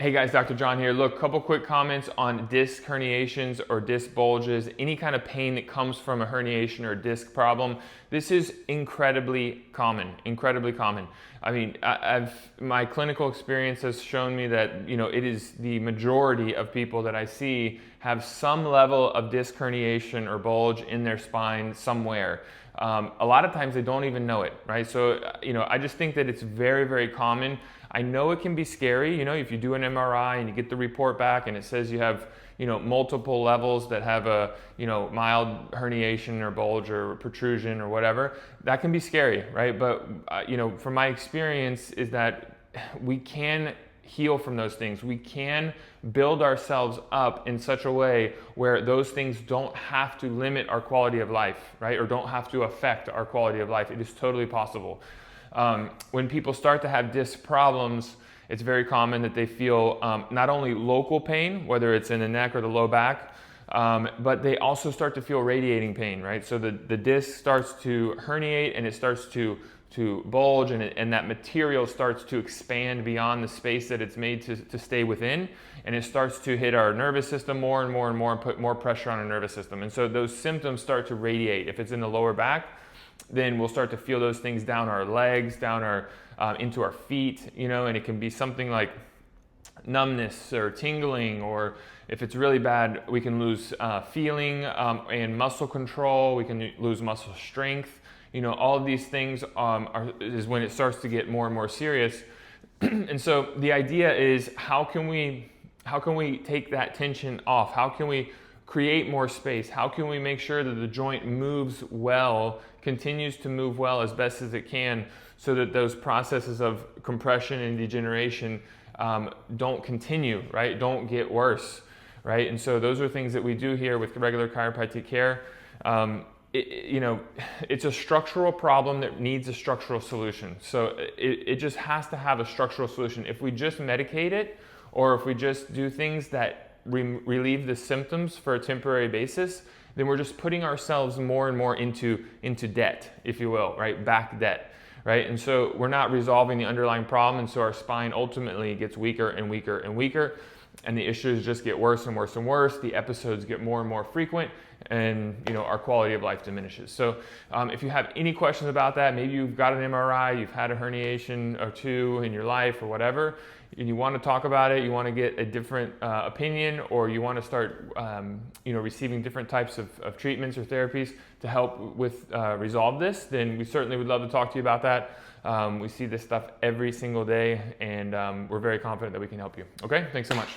Hey guys, Dr. John here. Look, couple quick comments on disc herniations or disc bulges, any kind of pain that comes from a herniation or a disc problem. This is incredibly common, incredibly common. I mean, my clinical experience has shown me that, it is the majority of people that I see have some level of disc herniation or bulge in their spine somewhere. A lot of times they don't even know it, right? So, I just think that it's very, very common. I know it can be scary, if you do an MRI and you get the report back and it says you have, multiple levels that have a, mild herniation or bulge or protrusion or whatever, that can be scary, right? But, from my experience is that we can heal from those things. We can build ourselves up in such a way where those things don't have to limit our quality of life, right? Or don't have to affect our quality of life. It is totally possible. When people start to have disc problems, it's very common that they feel not only local pain, whether it's in the neck or the low back, but they also start to feel radiating pain, right? So the disc starts to herniate and it starts to bulge, and that material starts to expand beyond the space that it's made to stay within, and it starts to hit our nervous system more and more and more and put more pressure on our nervous system. And so those symptoms start to radiate. If it's in the lower back, then we'll start to feel those things down our legs, down our into our feet, and it can be something like numbness or tingling, or if it's really bad, we can lose feeling and muscle control. We can lose muscle strength. All of these things is when it starts to get more and more serious. And so the idea is, how can we take that tension off? How can we create more space? How can we make sure that the joint moves well, continues to move well as best as it can, so that those processes of compression and degeneration don't continue, right? Don't get worse, right? And so those are things that we do here with regular chiropractic care. It's a structural problem that needs a structural solution. So it just has to have a structural solution. If we just medicate it, or if we just do things that relieve the symptoms for a temporary basis, then we're just putting ourselves more and more into debt, if you will, right? Back debt, right? And so we're not resolving the underlying problem, and so our spine ultimately gets weaker and weaker and weaker, and the issues just get worse and worse and worse. The episodes get more and more frequent, and our quality of life diminishes. So if you have any questions about that, maybe you've got an MRI, you've had a herniation or two in your life or whatever, and you want to talk about it, you want to get a different opinion, or you want to start receiving different types of treatments or therapies to help with resolve this, then we certainly would love to talk to you about that. We see this stuff every single day, and we're very confident that we can help you. Okay, thanks so much.